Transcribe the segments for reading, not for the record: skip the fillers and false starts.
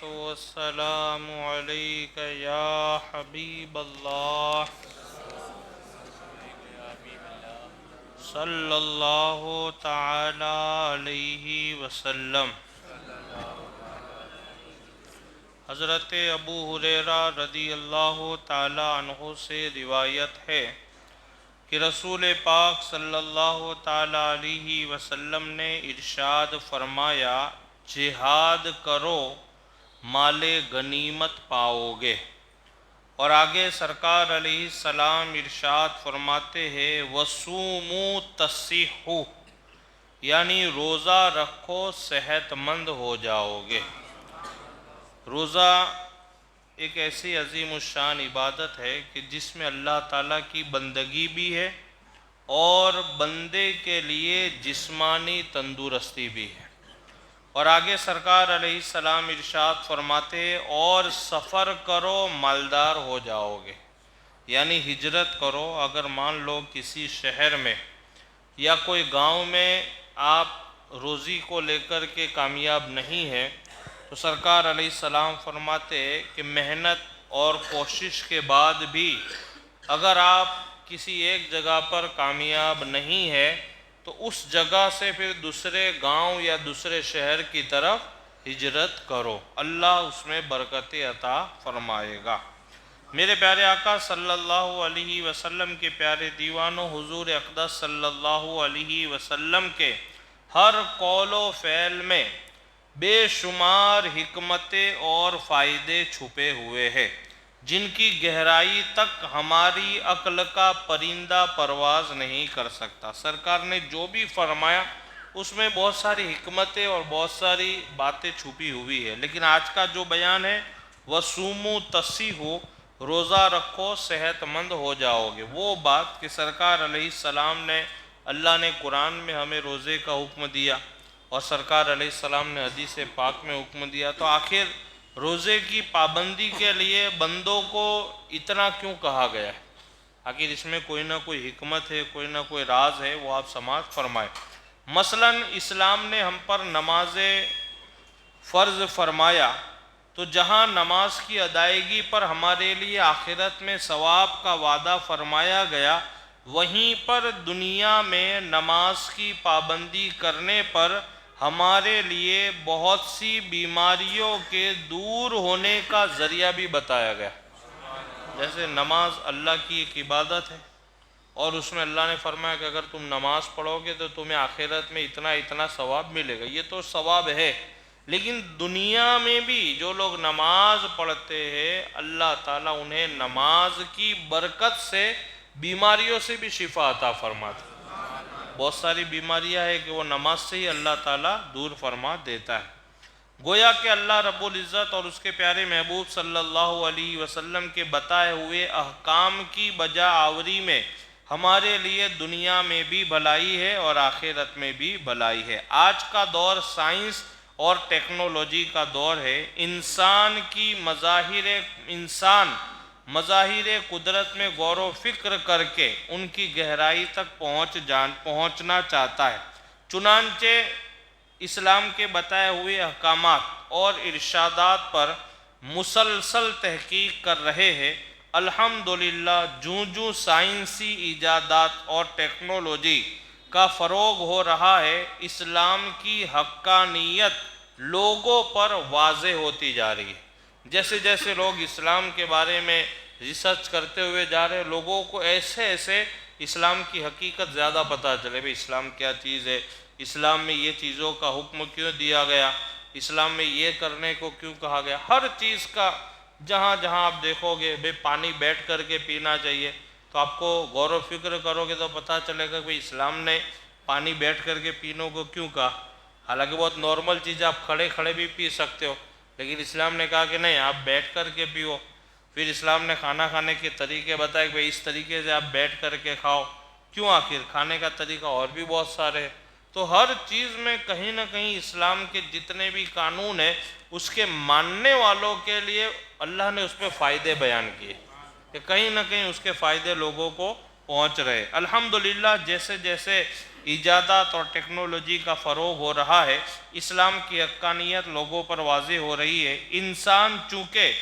والسلام عليك يا حبيب الله صلى الله تعالى عليه وسلم۔ حضرت ابو ہریرہ رضی اللہ تعالی عنہ سے روایت ہے کہ رسول پاک صلی اللہ تعالی علیہ وسلم نے ارشاد فرمایا، جہاد کرو مال غنیمت پاؤ گے۔ اور آگے سرکار علیہ السلام ارشاد فرماتے ہیں، وَصُومُوا تَصِحُّوا، یعنی روزہ رکھو صحت مند ہو جاؤ گے۔ روزہ ایک ایسی عظیم الشان عبادت ہے کہ جس میں اللہ تعالیٰ کی بندگی بھی ہے اور بندے کے لیے جسمانی تندرستی بھی ہے۔ اور آگے سرکار علیہ السلام ارشاد فرماتے، اور سفر کرو مالدار ہو جاؤ گے، یعنی ہجرت کرو۔ اگر مان لو کسی شہر میں یا کوئی گاؤں میں آپ روزی کو لے کر کے کامیاب نہیں ہے تو سرکار علیہ السلام فرماتے کہ محنت اور کوشش کے بعد بھی اگر آپ کسی ایک جگہ پر کامیاب نہیں ہے تو اس جگہ سے پھر دوسرے گاؤں یا دوسرے شہر کی طرف ہجرت کرو، اللہ اس میں برکت عطا فرمائے گا۔ میرے پیارے آقا صلی اللہ علیہ وسلم کے پیارے دیوانوں، حضور اقدس صلی اللہ علیہ وسلم کے ہر قول و فعل میں بے شمار حکمتیں اور فائدے چھپے ہوئے ہیں، جن کی گہرائی تک ہماری عقل کا پرندہ پرواز نہیں کر سکتا۔ سرکار نے جو بھی فرمایا اس میں بہت ساری حکمتیں اور بہت ساری باتیں چھپی ہوئی ہے، لیکن آج کا جو بیان ہے وَصُومُوا تَصِحُّوا، روزہ رکھو صحت مند ہو جاؤ گے، وہ بات کہ سرکار علیہ السلام نے، اللہ نے قرآن میں ہمیں روزے کا حکم دیا اور سرکار علیہ السلام نے حدیث پاک میں حکم دیا، تو آخر روزے کی پابندی کے لیے بندوں کو اتنا کیوں کہا گیا ہے؟ آخر اس میں کوئی نہ کوئی حکمت ہے، کوئی نہ کوئی راز ہے، وہ آپ سماعت فرمائیں۔ مثلا اسلام نے ہم پر نماز فرض فرمایا تو جہاں نماز کی ادائیگی پر ہمارے لیے آخرت میں ثواب کا وعدہ فرمایا گیا، وہیں پر دنیا میں نماز کی پابندی کرنے پر ہمارے لیے بہت سی بیماریوں کے دور ہونے کا ذریعہ بھی بتایا گیا۔ جیسے نماز اللہ کی ایک عبادت ہے اور اس میں اللہ نے فرمایا کہ اگر تم نماز پڑھو گے تو تمہیں آخرت میں اتنا اتنا ثواب ملے گا، یہ تو ثواب ہے، لیکن دنیا میں بھی جو لوگ نماز پڑھتے ہیں اللہ تعالیٰ انہیں نماز کی برکت سے بیماریوں سے بھی شفا عطا فرماتا ہے۔ بہت ساری بیماریاں ہیں کہ وہ نماز سے ہی اللہ تعالیٰ دور فرما دیتا ہے۔ گویا کہ اللہ رب العزت اور اس کے پیارے محبوب صلی اللہ علیہ وسلم کے بتائے ہوئے احکام کی بجا آوری میں ہمارے لیے دنیا میں بھی بھلائی ہے اور آخرت میں بھی بھلائی ہے۔ آج کا دور سائنس اور ٹیکنالوجی کا دور ہے۔ انسان مظاہر قدرت میں غور و فکر کر کے ان کی گہرائی تک پہنچنا چاہتا ہے، چنانچہ اسلام کے بتائے ہوئے احکامات اور ارشادات پر مسلسل تحقیق کر رہے ہیں۔ الحمدللہ جوں سائنسی ایجادات اور ٹیکنالوجی کا فروغ ہو رہا ہے، اسلام کی حقانیت لوگوں پر واضح ہوتی جا رہی ہے۔ جیسے جیسے لوگ اسلام کے بارے میں ریسرچ کرتے ہوئے جا رہے ہیں، لوگوں کو ایسے اسلام کی حقیقت زیادہ پتہ چلے، بھئی اسلام کیا چیز ہے، اسلام میں یہ چیزوں کا حکم کیوں دیا گیا، اسلام میں یہ کرنے کو کیوں کہا گیا۔ ہر چیز کا جہاں جہاں آپ دیکھو گے بھئی پانی بیٹھ کر کے پینا چاہیے، تو آپ کو غور و فکر کرو گے تو پتہ چلے گا کہ اسلام نے پانی بیٹھ کر کے پینے کو کیوں کہا۔ حالانکہ بہت نارمل چیز ہے، آپ کھڑے کھڑے بھی پی سکتے ہو، لیکن اسلام نے کہا کہ نہیں، آپ بیٹھ کر کے پیو۔ پھر اسلام نے کھانا کھانے کے طریقے بتائے کہ اس طریقے سے آپ بیٹھ کر کے کھاؤ۔ کیوں؟ آخر کھانے کا طریقہ اور بھی بہت سارے ہیں۔ تو ہر چیز میں کہیں نہ کہیں اسلام کے جتنے بھی قانون ہیں اس کے ماننے والوں کے لیے اللہ نے اس پہ فائدے بیان کیے کہ کہیں نہ کہیں اس کے فائدے لوگوں کو پہنچ رہے۔ الحمدللہ جیسے جیسے ایجادات اور ٹیکنالوجی کا فروغ ہو رہا ہے، اسلام کی حقانیت لوگوں پر واضح ہو رہی ہے۔ انسان چونکہ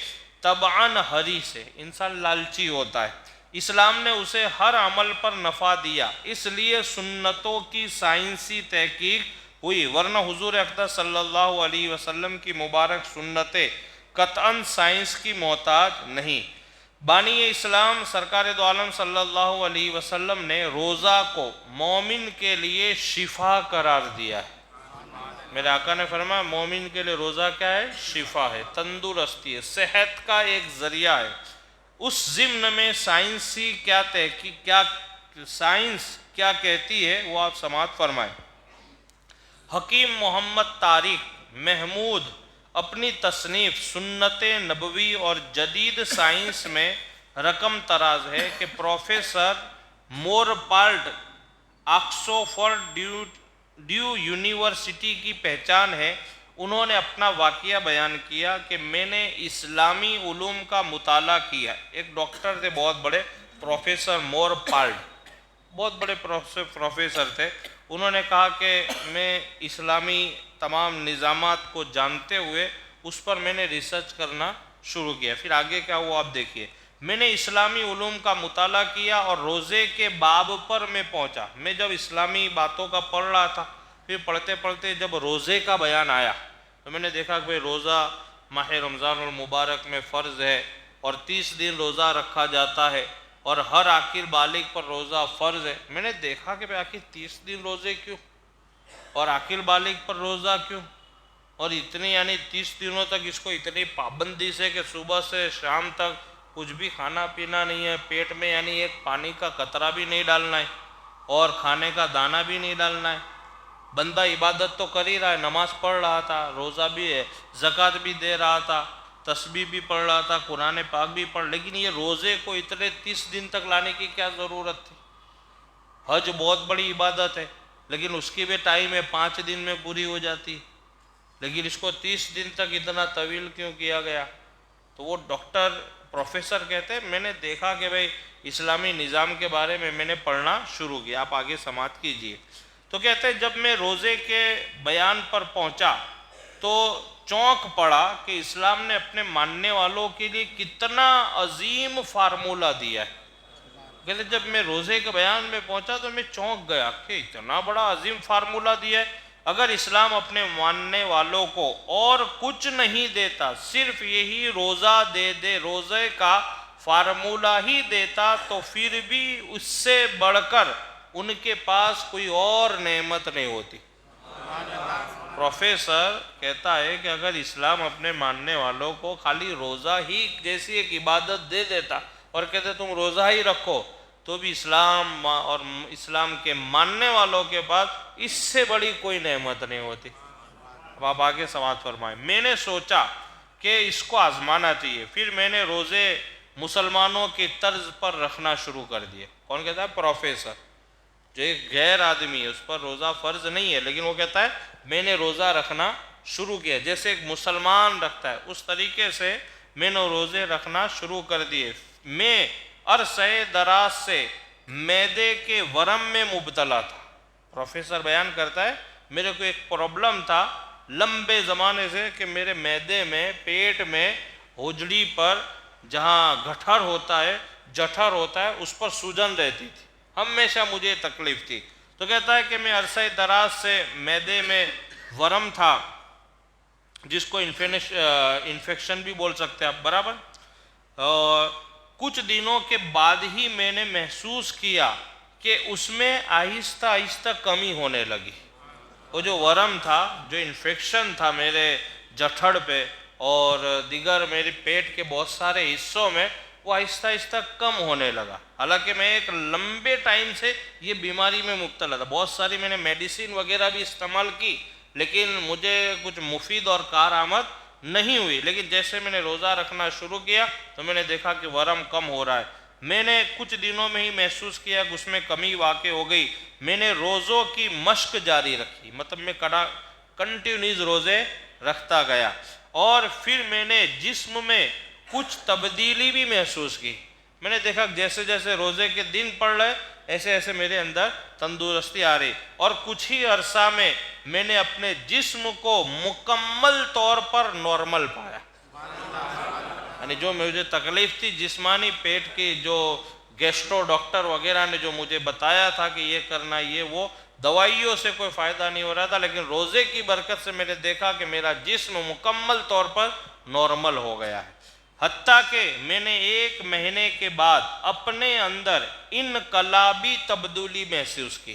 طبعاً حریص ہے، انسان لالچی ہوتا ہے، اسلام نے اسے ہر عمل پر نفع دیا، اس لیے سنتوں کی سائنسی تحقیق ہوئی، ورنہ حضور اقدس صلی اللہ علیہ وسلم کی مبارک سنتیں قطعاً سائنس کی محتاج نہیں۔ بانی اسلام سرکار دو عالم صلی اللہ علیہ وسلم نے روزہ کو مومن کے لیے شفا قرار دیا ہے۔ میرے آقا نے فرمایا مومن کے لیے روزہ کیا ہے؟ شفا ہے، تندرستی ہے، صحت کا ایک ذریعہ ہے۔ اس ضمن میں سائنسی کیا تحقیق، سائنس کیا کہتی ہے وہ آپ سماعت فرمائیں۔ حکیم محمد طارق محمود اپنی تصنیف سنت نبوی اور جدید سائنس میں رقم تراز ہے کہ پروفیسر مورپالٹ آکسفورڈ ڈیو یونیورسٹی کی پہچان ہے۔ انہوں نے اپنا واقعہ بیان کیا کہ میں نے اسلامی علوم کا مطالعہ کیا۔ ایک ڈاکٹر تھے بہت بڑے، پروفیسر مورپالٹ، بہت بڑے پروفیسر تھے۔ انہوں نے کہا کہ میں اسلامی تمام نظامات کو جانتے ہوئے اس پر میں نے ریسرچ کرنا شروع کیا۔ پھر آگے کیا ہوا آپ دیکھیے، میں نے اسلامی علوم کا مطالعہ کیا اور روزے کے باب پر میں پہنچا۔ میں جب اسلامی باتوں کا پڑھ رہا تھا، پھر پڑھتے پڑھتے جب روزے کا بیان آیا تو میں نے دیکھا کہ روزہ ماہ رمضان المبارک میں فرض ہے اور 30 دن روزہ رکھا جاتا ہے اور ہر عاقل بالغ پر روزہ فرض ہے۔ میں نے دیکھا کہ آخر 30 دن روزے کیوں اور عاقل بالغ پر روزہ کیوں، اور اتنی یعنی 30 دنوں تک اس کو اتنی پابندی سے کہ صبح سے شام تک کچھ بھی کھانا پینا نہیں ہے، پیٹ میں یعنی ایک پانی کا قطرہ بھی نہیں ڈالنا ہے اور کھانے کا دانہ بھی نہیں ڈالنا ہے۔ بندہ عبادت تو کر ہی رہا ہے، نماز پڑھ رہا تھا، روزہ بھی ہے، زکوٰۃ بھی دے رہا تھا، تسبیح بھی پڑھ رہا تھا، قرآن پاک بھی پڑھ، لیکن یہ روزے کو اتنے 30 دن تک لانے کی کیا ضرورت تھی؟ حج بہت بڑی عبادت ہے لیکن اس کی بھی ٹائم ہے، 5 دن میں پوری ہو جاتی، لیکن اس کو 30 دن تک اتنا طویل کیوں کیا گیا؟ تو وہ ڈاکٹر پروفیسر کہتے ہیں میں نے دیکھا کہ بھئی اسلامی نظام کے بارے میں میں نے پڑھنا شروع کیا۔ آپ آگے سماعت کیجئے۔ تو کہتے ہیں جب میں روزے کے بیان پر پہنچا تو چونک پڑا کہ اسلام نے اپنے ماننے والوں کے لیے کتنا عظیم فارمولہ دیا ہے۔ کہتے جب میں روزے کے بیان میں پہنچا تو میں چونک گیا کہ اتنا بڑا عظیم فارمولہ دیا ہے۔ اگر اسلام اپنے ماننے والوں کو اور کچھ نہیں دیتا، صرف یہی روزہ دے روزے کا فارمولہ ہی دیتا، تو پھر بھی اس سے بڑھ کر ان کے پاس کوئی اور نعمت نہیں ہوتی۔ پروفیسر کہتا ہے کہ اگر اسلام اپنے ماننے والوں کو خالی روزہ ہی جیسی ایک عبادت دے دیتا اور کہتے تم روزہ ہی رکھو، تو بھی اسلام اور اسلام کے ماننے والوں کے پاس اس سے بڑی کوئی نعمت نہیں ہوتی۔ اب آپ آگے سماعت فرمائیں۔ میں نے سوچا کہ اس کو آزمانا چاہیے، پھر میں نے روزے مسلمانوں کی طرز پر رکھنا شروع کر دیے۔ کون کہتا ہے؟ پروفیسر، جو ایک غیر آدمی ہے، اس پر روزہ فرض نہیں ہے لیکن وہ کہتا ہے میں نے روزہ رکھنا شروع کیا، جیسے ایک مسلمان رکھتا ہے اس طریقے سے میں نے روزے رکھنا شروع کر دیے۔ میں عرصہ دراز سے معدے کے ورم میں مبتلا تھا۔ پروفیسر بیان کرتا ہے میرے کو ایک پرابلم تھا لمبے زمانے سے کہ میرے معدے میں، پیٹ میں، ہوجڑی پر جہاں گٹھر ہوتا ہے، جٹھر ہوتا ہے، اس پر سوجن رہتی تھی، ہمیشہ مجھے تکلیف تھی۔ تو کہتا ہے کہ میں عرصہ دراز سے معدے میں ورم تھا، جس کو انفیکشن بھی بول سکتے ہیں آپ، برابر۔ کچھ دنوں کے بعد ہی میں نے محسوس کیا کہ اس میں آہستہ آہستہ کمی ہونے لگی۔ وہ جو ورم تھا، جو انفیکشن تھا میرے جٹھڑ پہ اور دیگر میرے پیٹ کے بہت سارے حصوں میں، وہ آہستہ آہستہ کم ہونے لگا۔ حالانکہ میں ایک لمبے ٹائم سے یہ بیماری میں مبتلا تھا، بہت ساری میں نے میڈیسن وغیرہ بھی استعمال کی لیکن مجھے کچھ مفید اور کارآمد نہیں ہوئی۔ لیکن جیسے میں نے روزہ رکھنا شروع کیا تو میں نے دیکھا کہ ورم کم ہو رہا ہے۔ میں نے کچھ دنوں میں ہی محسوس کیا کہ اس میں کمی واقع ہو گئی۔ میں نے روزوں کی مشق جاری رکھی، مطلب میں کنٹینیوز روزے رکھتا گیا، اور پھر میں نے جسم میں کچھ تبدیلی بھی محسوس کی۔ میں نے دیکھا جیسے جیسے روزے کے دن پڑ رہے ایسے ایسے میرے اندر تندرستی آ رہی، اور کچھ ہی عرصہ میں نے اپنے جسم کو مکمل طور پر نارمل پایا۔ یعنی جو مجھے تکلیف تھی جسمانی پیٹ کی، جو گیسٹرو ڈاکٹر وغیرہ نے جو مجھے بتایا تھا کہ یہ کرنا یہ وہ، دوائیوں سے کوئی فائدہ نہیں ہو رہا تھا، لیکن روزے کی برکت سے میں نے دیکھا کہ میرا جسم مکمل طور پر نارمل ہو گیا ہے۔ حتیٰ کہ میں نے 1 مہینے کے بعد اپنے اندر انقلابی تبدیلی محسوس کی۔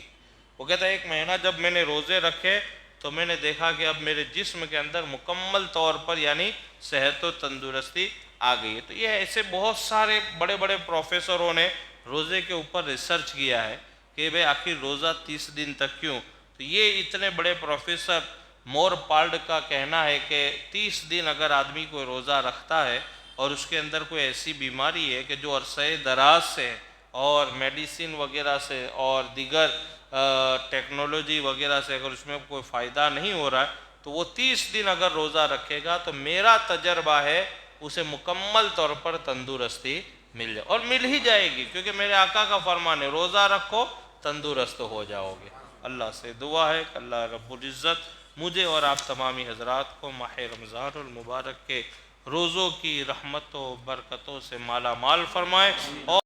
وہ کہتا ہے 1 مہینہ جب میں نے روزے رکھے تو میں نے دیکھا کہ اب میرے جسم کے اندر مکمل طور پر یعنی صحت و تندرستی آ گئی ہے۔ تو یہ ایسے بہت سارے بڑے بڑے پروفیسروں نے روزے کے اوپر ریسرچ کیا ہے کہ بھئی آخر روزہ 30 دن تک کیوں؟ تو یہ اتنے بڑے پروفیسر مور پالڈ کا کہنا ہے کہ 30 دن اگر آدمی کوئی روزہ رکھتا ہے اور اس کے اندر کوئی ایسی بیماری ہے کہ جو عرصہ دراز سے اور میڈیسن وغیرہ سے اور دیگر ٹیکنالوجی وغیرہ سے اگر اس میں کوئی فائدہ نہیں ہو رہا ہے تو وہ 30 دن اگر روزہ رکھے گا تو میرا تجربہ ہے اسے مکمل طور پر تندرستی مل جائے، اور مل ہی جائے گی، کیونکہ میرے آقا کا فرمان ہے روزہ رکھو تندرست ہو جاؤ گے۔ اللہ سے دعا ہے کہ اللہ رب العزت مجھے اور آپ تمامی حضرات کو ماہ رمضان المبارک کے روزوں کی رحمتوں برکتوں سے مالا مال فرمائے، اور